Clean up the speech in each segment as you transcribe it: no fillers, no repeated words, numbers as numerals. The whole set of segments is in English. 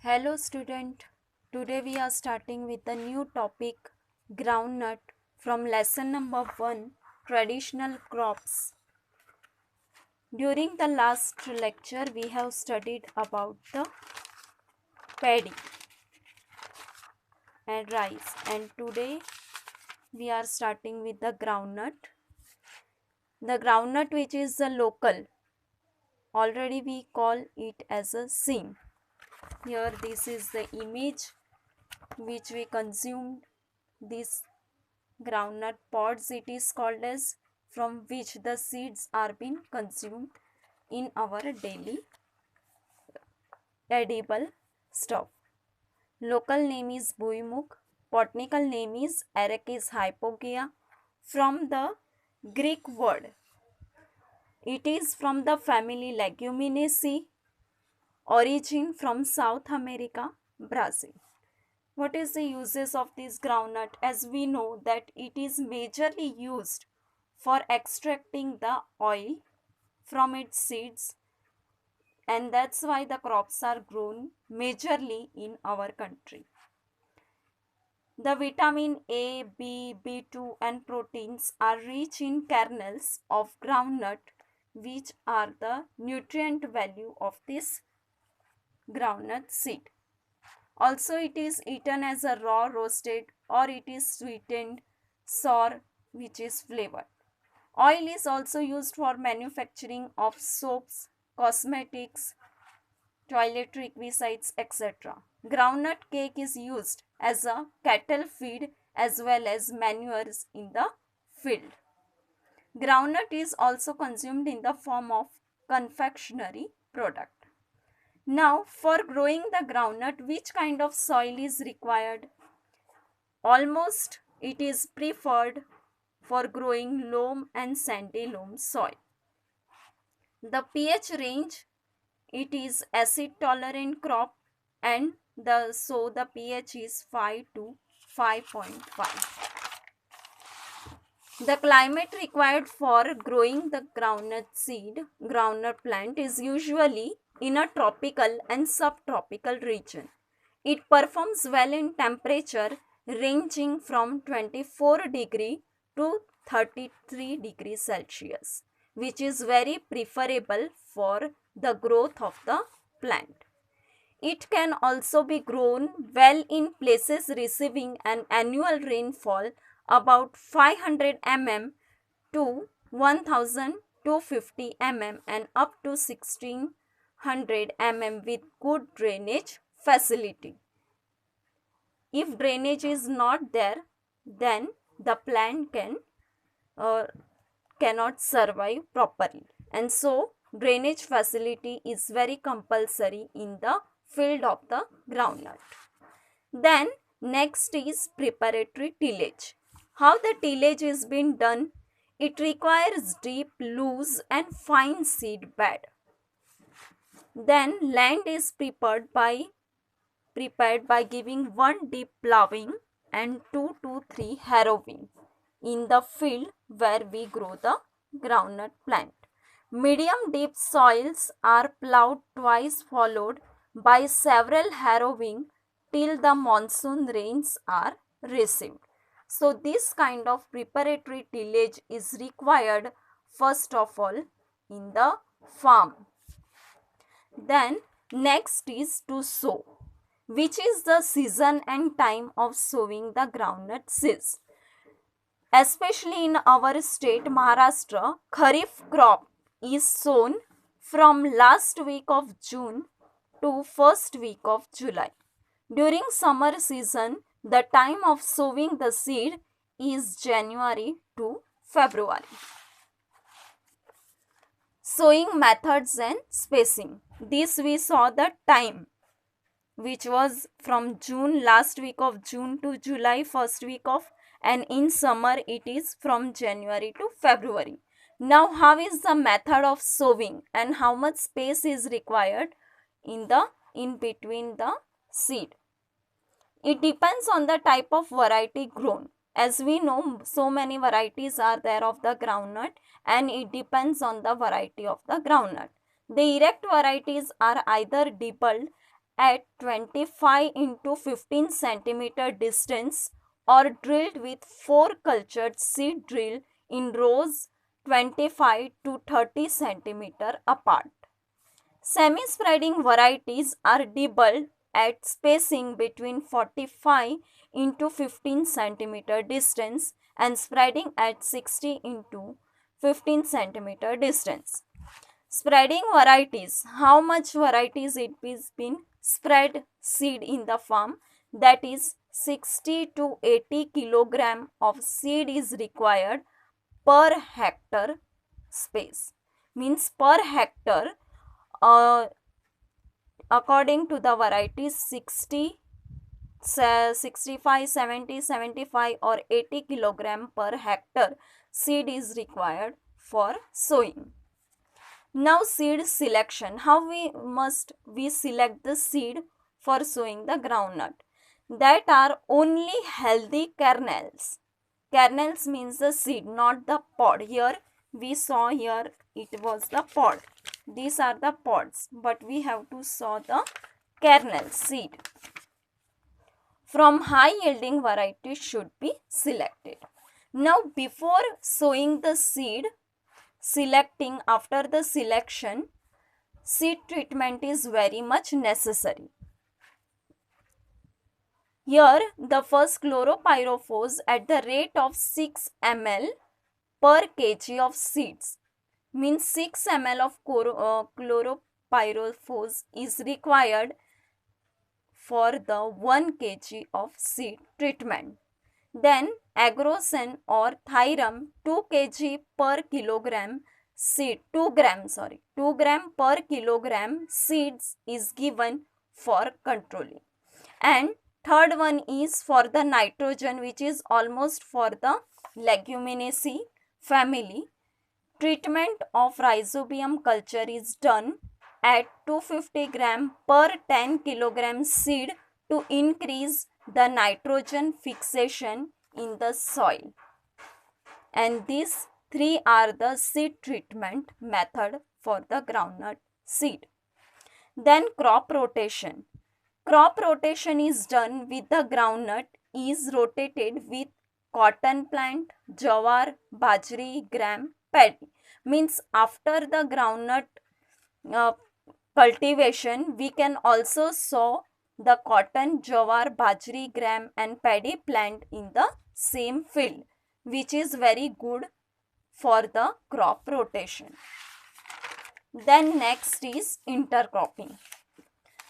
Hello student, today we are starting with a new topic groundnut from lesson number 1 traditional crops. During the last lecture we have studied about the paddy and rice, and today we are starting with the groundnut. The groundnut, which is the local, already we call it as a seam. Here this is the image which we consumed. This groundnut pods it is called as, from which the seeds are being consumed in our daily edible stuff. Local name is buimuk. Botanical name is Arachis hypogea. From the Greek word, it is from the family Leguminaceae, origin from South America, Brazil. What is the uses of this groundnut? As we know that it is majorly used for extracting the oil from its seeds, and that's why the crops are grown majorly in our country. The vitamin A, B, B2 and proteins are rich in kernels of groundnut, which are the nutrient value of this groundnut seed. Also, it is eaten as a raw, roasted, or it is sweetened, sour, which is flavored. Oil is also used for manufacturing of soaps, cosmetics, toiletry requisites, etc. Groundnut cake is used as a cattle feed as well as manures in the field. Groundnut is also consumed in the form of confectionery product. Now, for growing the groundnut, which kind of soil is required? Almost it is preferred for growing loam and sandy loam soil. The pH range, it is acid tolerant crop, and the pH is 5 to 5.5. The climate required for growing the groundnut plant is usually in a tropical and subtropical region. It performs well in temperature ranging from 24 degree to 33 degrees Celsius, which is very preferable for the growth of the plant. It can also be grown well in places receiving an annual rainfall about 500 mm to 1250 mm and up to 1600 mm with good drainage facility. If drainage is not there, then the plant cannot survive properly, and so drainage facility is very compulsory in the field of the groundnut. Then next is preparatory tillage. How the tillage is being done? It requires deep, loose and fine seed bed. Then land is prepared by giving one deep ploughing and 2 to 3 harrowing in the field where we grow the groundnut plant. Medium deep soils are ploughed twice, followed by several harrowing till the monsoon rains are received. So this kind of preparatory tillage is required first of all in the farm. Then next is to sow, which is the season and time of sowing the groundnut seeds. Especially in our state Maharashtra, Kharif crop is sown from last week of June to first week of July. During summer season, the time of sowing the seed is January to February. Sowing methods and spacing. This we saw the time, which was from June, last week of June to July, first week of, and in summer it is from January to February. Now how is the method of sowing and how much space is required in between the seed? It depends on the type of variety grown. As we know, so many varieties are there of the groundnut, and it depends on the variety of the groundnut. The erect varieties are either debulbed at 25 into 15 centimeter distance or drilled with 4 cultured seed drill in rows 25 to 30 centimeter apart. Semi-spreading varieties are doubled at spacing between 45 into 15 centimeter distance and spreading at 60 into 15 centimeter distance. Spreading varieties. How much varieties it is been spread seed in the farm? That is 60 to 80 kilogram of seed is required per hectare space. Means per hectare, according to the varieties, 60, 65, 70, 75 or 80 kilogram per hectare seed is required for sowing. Now seed selection. How we select the seed for sowing the groundnut? That are only healthy kernels. Kernels means the seed, not the pod. Here we saw here it was the pod. These are the pods, but we have to sow the kernel seed. From high yielding varieties should be selected. Now before sowing the seed, after the selection, seed treatment is very much necessary. Here the first chloropyrifos at the rate of 6 ml per kg of seeds, means 6 ml of chloropyrifos is required for the 1 kg of seed treatment. Then agrocin or thyram 2 kg per kilogram seed, 2 gram per kilogram seeds is given for controlling. And third one is for the nitrogen, which is almost for the Leguminosae family. Treatment of rhizobium culture is done at 250 gram per 10 kilogram seed to increase the nitrogen fixation in the soil. And these three are the seed treatment method for the groundnut seed. Then crop rotation. Crop rotation is done with the groundnut is rotated with cotton plant, jawar, bajri, gram, paddy. Means after the groundnut cultivation, we can also sow the cotton, jawar, bajri, gram and paddy plant in the same field, which is very good for the crop rotation. Then next is intercropping.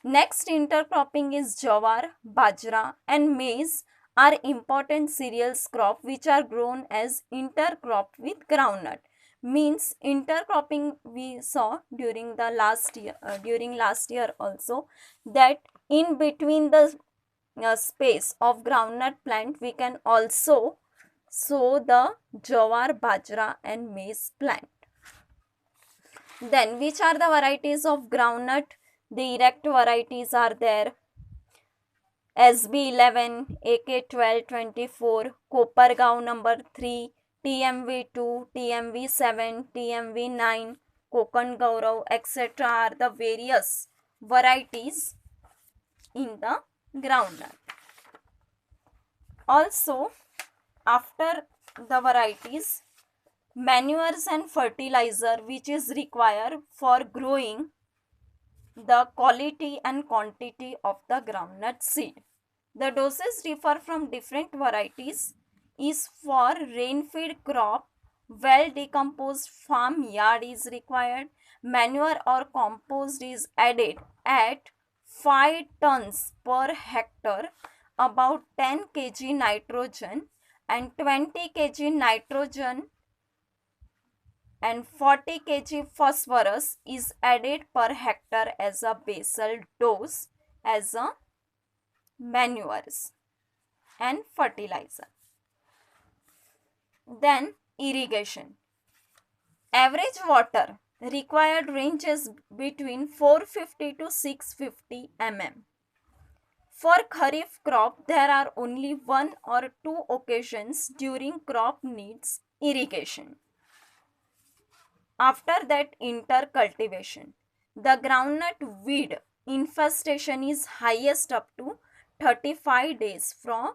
Next intercropping is jawar, bajra and maize are important cereals crop which are grown as intercrop with groundnut. Means intercropping we saw during the last year also, that in between the space of groundnut plant we can also sow the jawar, bajra and maize plant. Then which are the varieties of groundnut? The erect varieties are there: SB11, AK1224, Kopargaon number 3, TMV2, TMV7, TMV9, Kokan Gaurav, etc. are the various varieties in the groundnut. Also, after the varieties, manures and fertilizer which is required for growing the quality and quantity of the groundnut seed. The doses differ from different varieties. Is for rain-fed crop, well-decomposed farm yard is required. Manure or compost is added at 5 tons per hectare, about 10 kg nitrogen and 20 kg nitrogen and 40 kg phosphorus is added per hectare as a basal dose as a manures and fertilizer. Then irrigation. Average water required ranges between 450 to 650 mm. For kharif crop, there are only 1 or 2 occasions during crop needs irrigation. After that, intercultivation. The groundnut weed infestation is highest up to 35 days from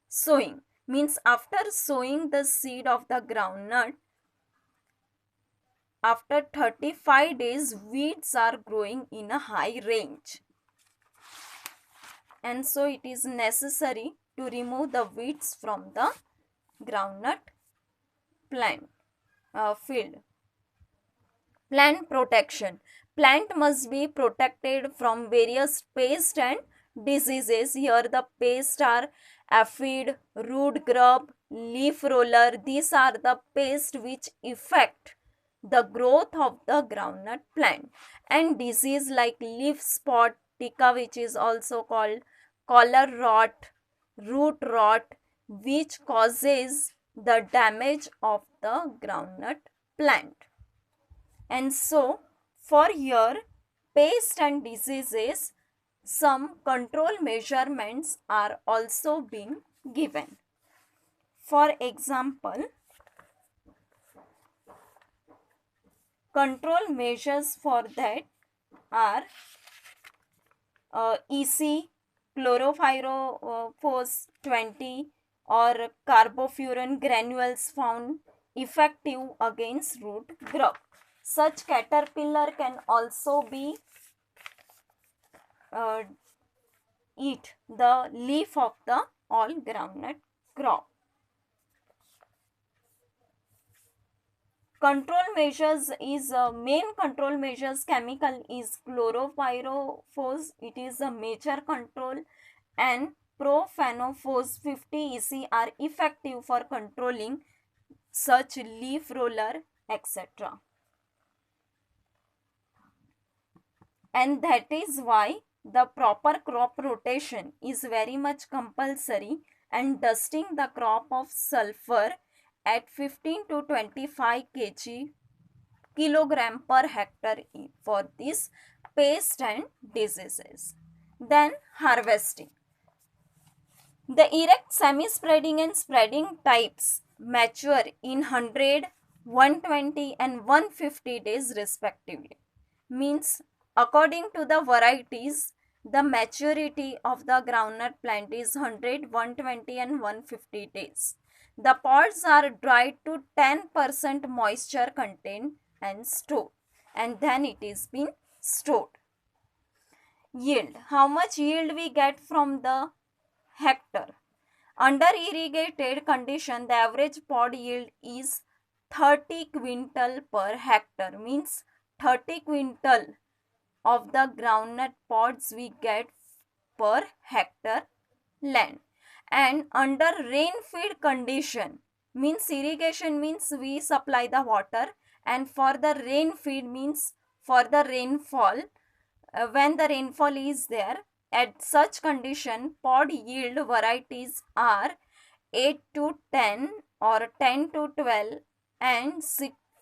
sowing. Means after sowing the seed of the groundnut, after 35 days weeds are growing in a high range, and so it is necessary to remove the weeds from the groundnut plant field. Plant protection. Plant must be protected from various pests and diseases. Here the pests are aphid, root grub, leaf roller. These are the pests which affect the growth of the groundnut plant. And disease like leaf spot, tica, which is also called collar rot, root rot, which causes the damage of the groundnut plant. And so for here pest and diseases, some control measurements are also being given. For example, control measures for that are EC, chlorophyrophos 20 or carbofuran granules found effective against root grub. Such caterpillar can also be eat the leaf of the all groundnut crop. Control measures is main control measures chemical is chlorophyrophos. It is a major control, and profanophos 50 EC are effective for controlling such leaf roller, etc. And that is why the proper crop rotation is very much compulsory, and dusting the crop of sulfur at 15 to 25 kilogram per hectare for this pest and diseases. Then harvesting. The erect, semi-spreading and spreading types mature in 100, 120 and 150 days respectively. Means according to the varieties, the maturity of the groundnut plant is 100, 120 and 150 days. The pods are dried to 10% moisture content and stored, and then it is been stored. Yield. How much yield we get from the hectare? Under irrigated condition, the average pod yield is 30 quintal per hectare. Means 30 quintal of the groundnut pods we get per hectare land. And under rain feed condition, means irrigation means we supply the water, and for the rain feed means for the rainfall, when the rainfall is there, at such condition pod yield varieties are 8 to 10 or 10 to 12 and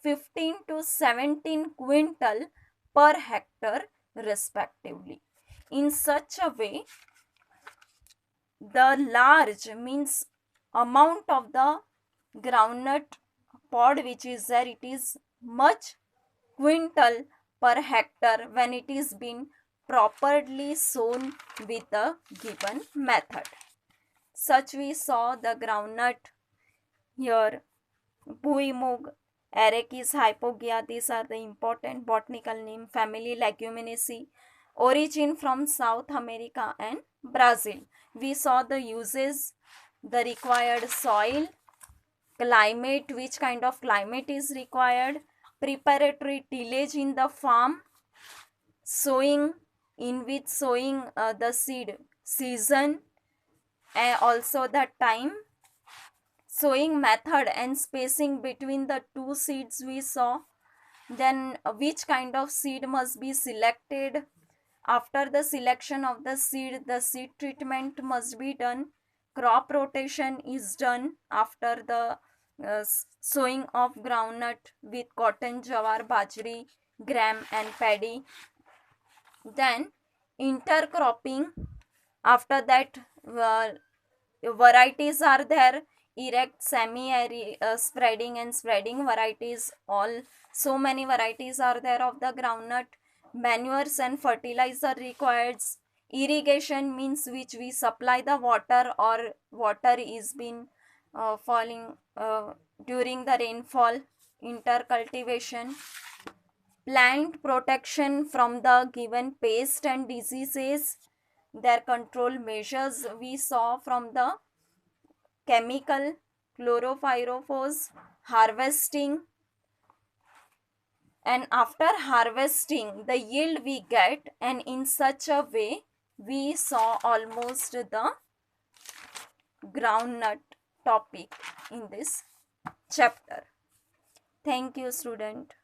15 to 17 quintal per hectare respectively. In such a way, the large means amount of the groundnut pod which is there, it is much quintal per hectare when it is been properly sown with the given method. Such we saw the groundnut here, Bhuimug, Arachis hypogaea. These are the important botanical name. Family Leguminosae. Origin from South America and Brazil. We saw the uses, the required soil, climate, which kind of climate is required, preparatory tillage in the farm, sowing, in which sowing the seed season, and also the time, sowing method and spacing between the two seeds we saw. Then which kind of seed must be selected. After the selection of the seed treatment must be done. Crop rotation is done after the sowing of groundnut with cotton, jawar, bajri, gram and paddy. Then intercropping. After that varieties are there, erect, semi spreading and spreading varieties. All so many varieties are there of the groundnut. manures and fertilizer required. Irrigation means which we supply the water or water is been falling during the rainfall. Intercultivation, plant protection from the given pest and diseases. Their control measures we saw from the chemical chlorpyrifos. Harvesting, and after harvesting the yield we get, and in such a way we saw almost the groundnut topic in this chapter. Thank you, student.